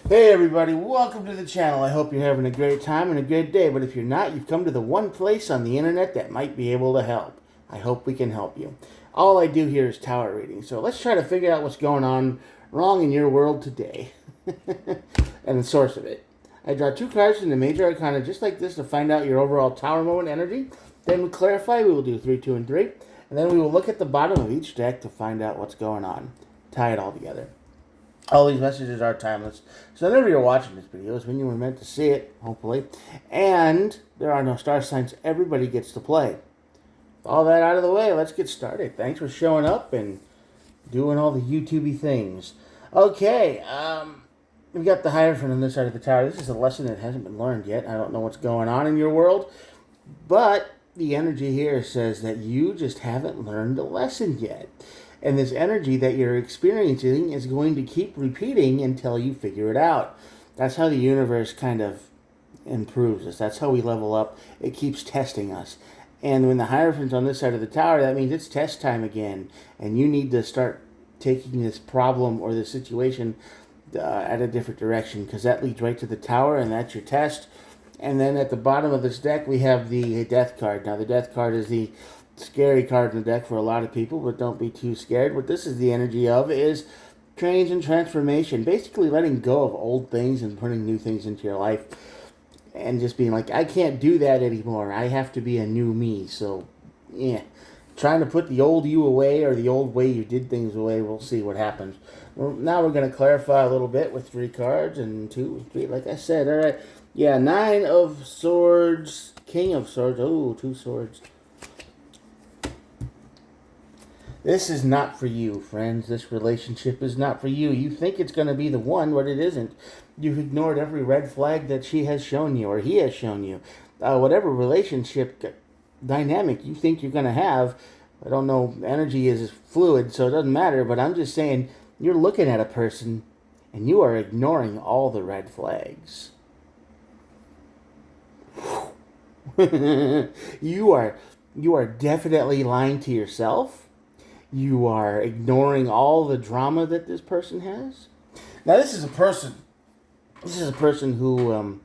Hey everybody, welcome to the channel. I hope you're having a great time and a good day, but if you're not, you've come to the one place on the internet that might be able to help. I hope we can help you. All I do here is tower reading, so let's try to figure out what's going on wrong in your world today and the source of it. I draw two cards from the major arcana just like this to find out your overall tower moment energy. Then we clarify, we will do 3, 2, and 3, and then we will look at the bottom of each deck to find out what's going on. Tie it all together. All these messages are timeless. So whenever you're watching this video is when you were meant to see it, hopefully. And there are no star signs. Everybody gets to play. With all that out of the way, let's get started. Thanks for showing up and doing all the YouTubey things. Okay, we got the Hierophant on this side of the tower. This is a lesson that hasn't been learned yet. I don't know what's going on in your world, but the energy here says that you just haven't learned the lesson yet. And this energy that you're experiencing is going to keep repeating until you figure it out. That's how the universe kind of improves us. That's how we level up. It keeps testing us. And when the Hierophant's on this side of the tower, that means it's test time again. And you need to start taking this problem or this situation at a different direction, because that leads right to the tower, and that's your test. And then at the bottom of this deck, we have the Death card. Now, the Death card is the scary card in the deck for a lot of people, but don't be too scared. What this is the energy of is change and transformation. Basically letting go of old things and putting new things into your life. And just being like, I can't do that anymore. I have to be a new me. So, yeah. Trying to put the old you away or the old way you did things away. We'll see what happens. Well, now we're going to clarify a little bit with 3 cards and 2 and 3. Like I said, all right. Yeah, 9 of Swords, King of Swords. Oh, 2 swords. This is not for you, friends. This relationship is not for you. You think it's going to be the one, but it isn't. You've ignored every red flag that she has shown you or he has shown you. Whatever relationship dynamic you think you're going to have, I don't know, energy is fluid, so it doesn't matter, but I'm just saying you're looking at a person and you are ignoring all the red flags. you are definitely lying to yourself. You are ignoring all the drama that this person has. Now, this is a person. This is a person who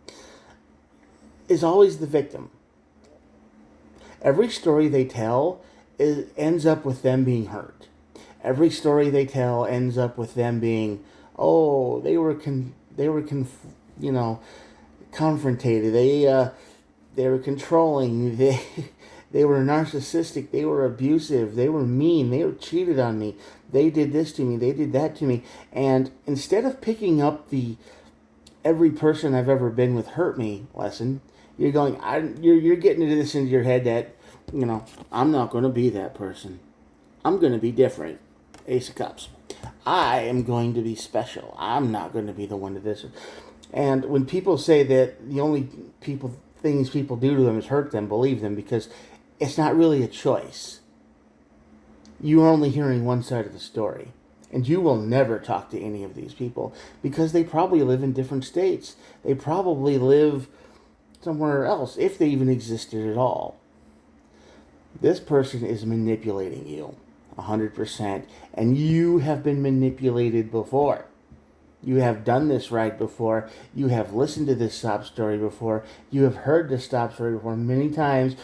is always the victim. Every story they tell ends up with them being hurt. Every story they tell ends up with them being, oh, they were confrontated. They were controlling. They were narcissistic. They were abusive. They were mean. They were cheated on me. They did this to me. They did that to me. And instead of picking up the every person I've ever been with hurt me lesson, you're going, you're getting this into your head that, I'm not going to be that person. I'm going to be different. Ace of Cups. I am going to be special. I'm not going to be the one to this. And when people say that the only things people do to them is hurt them, believe them, because it's not really a choice. You're only hearing one side of the story. And you will never talk to any of these people because they probably live in different states. They probably live somewhere else, if they even existed at all. This person is manipulating you 100%. And you have been manipulated before. You have done this right before. You have listened to this sob story before. You have heard this sob story before many times.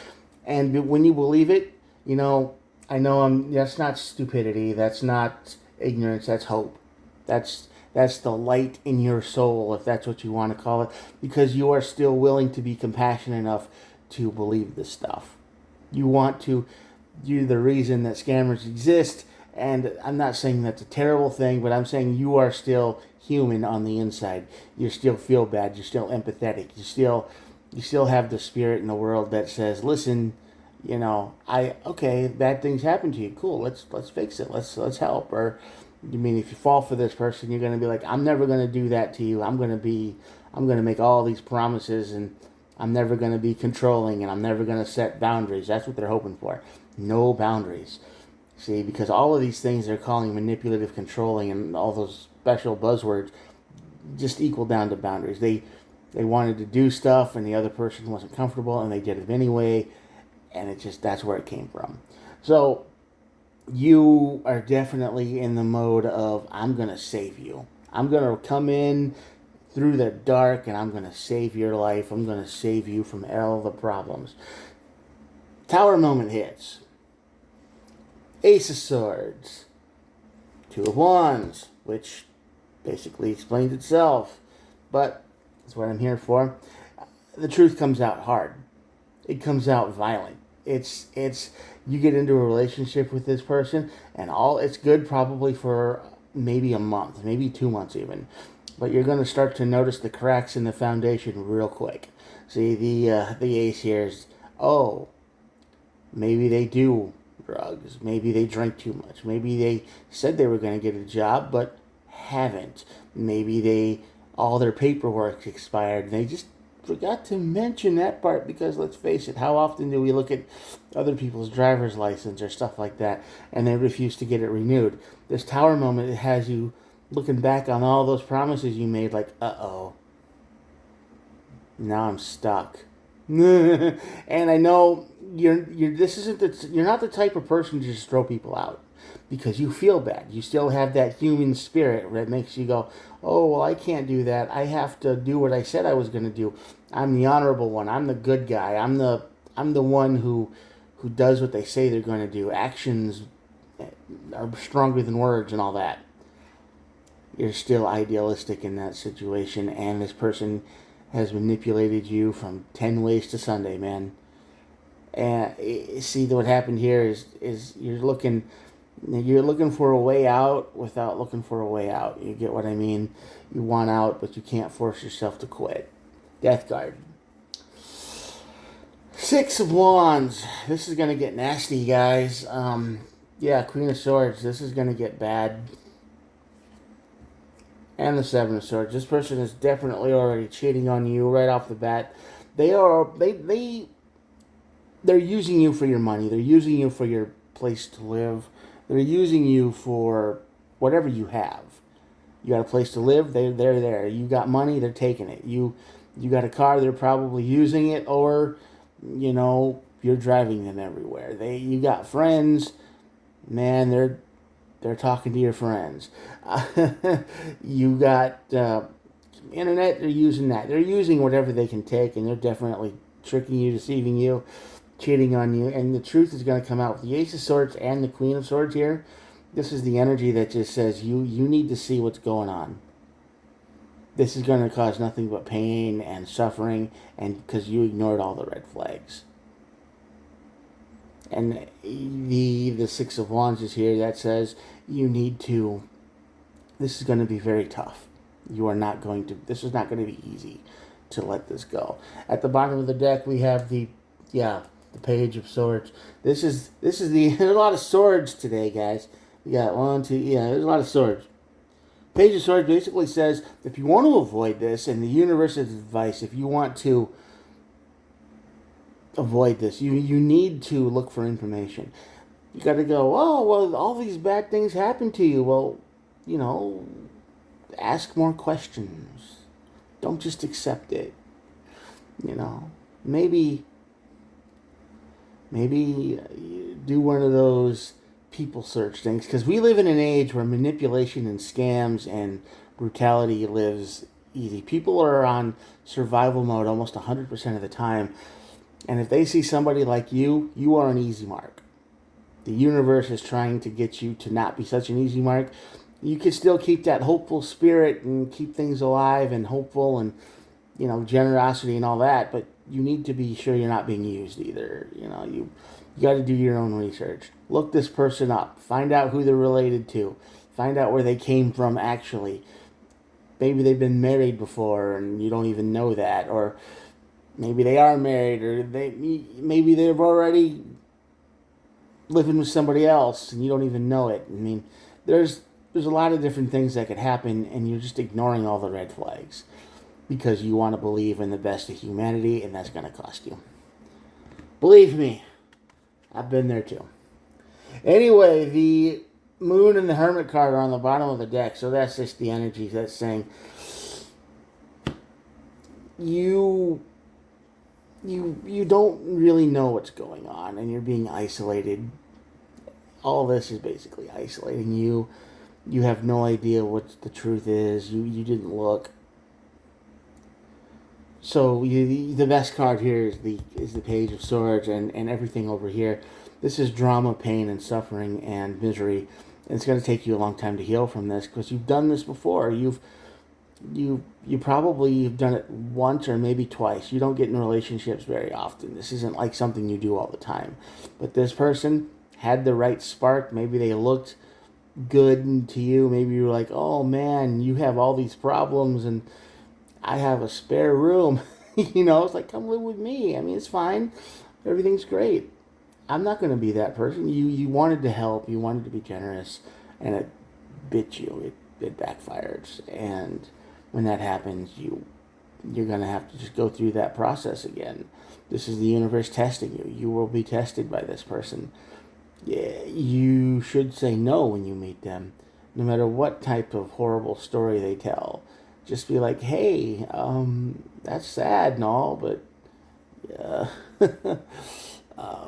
And when you believe it, I know that's not stupidity. That's not ignorance. That's hope. That's the light in your soul, if that's what you want to call it, because you are still willing to be compassionate enough to believe this stuff. You're the reason that scammers exist. And I'm not saying that's a terrible thing, but I'm saying you are still human on the inside. You still feel bad. You're still empathetic. You still have the spirit in the world that says, listen, bad things happen to you. Cool. Let's fix it. Let's help. Or, if you fall for this person, you're going to be like, I'm never going to do that to you. I'm going to make all these promises, and I'm never going to be controlling, and I'm never going to set boundaries. That's what they're hoping for. No boundaries. See, because all of these things they're calling manipulative, controlling, and all those special buzzwords just equal down to boundaries. They wanted to do stuff, and the other person wasn't comfortable, and they did it anyway, and that's where it came from. So you are definitely in the mode of, I'm going to save you. I'm going to come in through the dark, and I'm going to save your life. I'm going to save you from all the problems. Tower moment hits. Ace of Swords. Two of Wands, which basically explains itself. But that's what I'm here for. The truth comes out hard. It comes out violent. It's you get into a relationship with this person, and it's good probably for maybe a month, maybe 2 months even. But you're going to start to notice the cracks in the foundation real quick. See, the ace here is, maybe they do drugs. Maybe they drink too much. Maybe they said they were going to get a job, but haven't. Maybe all their paperwork expired. They just forgot to mention that part because, let's face it, how often do we look at other people's driver's license or stuff like that and they refuse to get it renewed? This tower moment, it has you looking back on all those promises you made like, uh-oh, now I'm stuck. And I know you're not the type of person to just throw people out because you feel bad. You still have that human spirit that makes you go, oh, well, I can't do that. I have to do what I said I was going to do. I'm the honorable one. I'm the good guy. I'm the one who does what they say they're going to do. Actions are stronger than words and all that. You're still idealistic in that situation, and this person has manipulated you from 10 ways to Sunday, man. And see, what happened here is you're looking for a way out without looking for a way out. You get what I mean? You want out, but you can't force yourself to quit. Death card. Six of Wands. This is going to get nasty, guys. Queen of Swords. This is going to get bad. And the Seven of Swords. This person is definitely already cheating on you right off the bat. They're using you for your money. They're using you for your place to live. They're using you for whatever you have. You got a place to live, they're there. You got money, they're taking it. You got a car, they're probably using it, or you're driving them everywhere. You got friends, man, they're talking to your friends. You got internet, they're using that. They're using whatever they can take, and they're definitely tricking you, deceiving you, cheating on you. And the truth is going to come out with the Ace of Swords and the Queen of Swords here. This is the energy that just says you need to see what's going on. This is going to cause nothing but pain and suffering, and because you ignored all the red flags. And the Six of Wands is here. That says you need to. This is going to be very tough. This is not going to be easy to let this go. At the bottom of the deck, we have the Page of Swords. This is there's a lot of swords today, guys. We got one, two, there's a lot of swords. Page of Swords basically says, if you want to avoid this, and the universe's advice, if you want to avoid this, you need to look for information. You got to go, oh, well, all these bad things happen to you. Well, ask more questions. Don't just accept it. Maybe do one of those people search things, because we live in an age where manipulation and scams and brutality lives easy. People are on survival mode almost 100% of the time, and if they see somebody like you are an easy mark. The universe is trying to get you to not be such an easy mark. You can still keep that hopeful spirit and keep things alive and hopeful and generosity and all that, but you need to be sure you're not being used either. You got to do your own research. Look this person up. Find out who they're related to. Find out where they came from actually. Maybe they've been married before and you don't even know that, or maybe they are married, or maybe they've already living with somebody else and you don't even know it. I mean, there's a lot of different things that could happen, and you're just ignoring all the red flags because you want to believe in the best of humanity, and that's going to cost you. Believe me, I've been there too. Anyway, the Moon and the Hermit card are on the bottom of the deck, so that's just the energy that's saying you don't really know what's going on, and you're being isolated. All this is basically isolating you. You have no idea what the truth is. You didn't look. So the best card here is the Page of Swords, and everything over here. This is drama, pain, and suffering, and misery. And it's going to take you a long time to heal from this because you've done this before. You probably have done it once or maybe twice. You don't get in relationships very often. This isn't like something you do all the time. But this person had the right spark. Maybe they looked good to you. Maybe you were like, oh man, you have all these problems and I have a spare room. It's like, come live with me. I mean, it's fine. Everything's great. I'm not going to be that person. You wanted to help. You wanted to be generous, and it bit you. It backfires. And when that happens, you're going to have to just go through that process again. This is the universe testing you. You will be tested by this person. Yeah, you should say no when you meet them, no matter what type of horrible story they tell. Just be like, hey, that's sad and all, but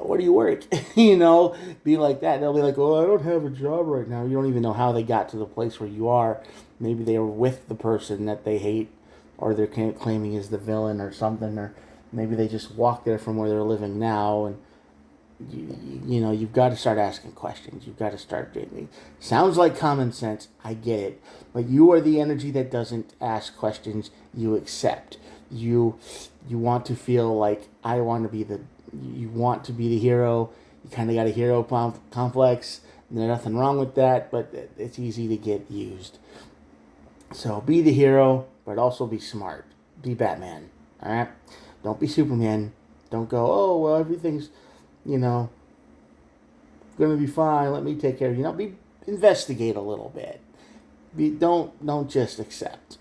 where do you work? Be like that. They'll be like, oh, I don't have a job right now. You don't even know how they got to the place where you are. Maybe they were with the person that they hate, or they're claiming is the villain or something, or maybe they just walked there from where they're living now, and you've got to start asking questions. You've got to start doing. Sounds like common sense. I get it, but you are the energy that doesn't ask questions. You accept. You want to feel like I want to be the. You want to be the hero. You kind of got a hero complex. And there's nothing wrong with that, but it's easy to get used. So be the hero, but also be smart. Be Batman. All right. Don't be Superman. Don't go. Oh well, everything's going to be fine. Let me take care of you. Investigate a little bit. Don't just accept.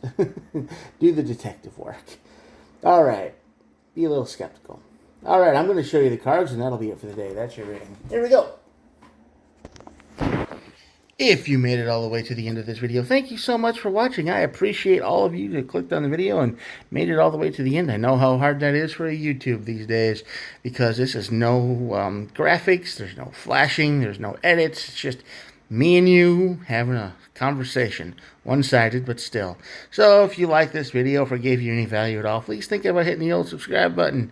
Do the detective work. All right. Be a little skeptical. All right, I'm going to show you the cards, and that'll be it for the day. That's your reading. Here we go. If you made it all the way to the end of this video, thank you so much for watching. I appreciate all of you that clicked on the video and made it all the way to the end. I know how hard that is for a YouTube these days because this is no graphics, there's no flashing, there's no edits. It's just me and you having a conversation. One-sided, but still. So if you like this video, if it gave you any value at all, please think about hitting the old subscribe button.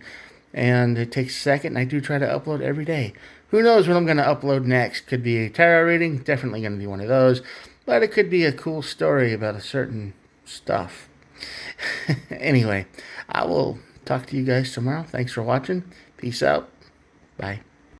And it takes a second, and I do try to upload every day. Who knows what I'm going to upload next? Could be a tarot reading, definitely going to be one of those. But it could be a cool story about a certain stuff. Anyway, I will talk to you guys tomorrow. Thanks for watching. Peace out. Bye.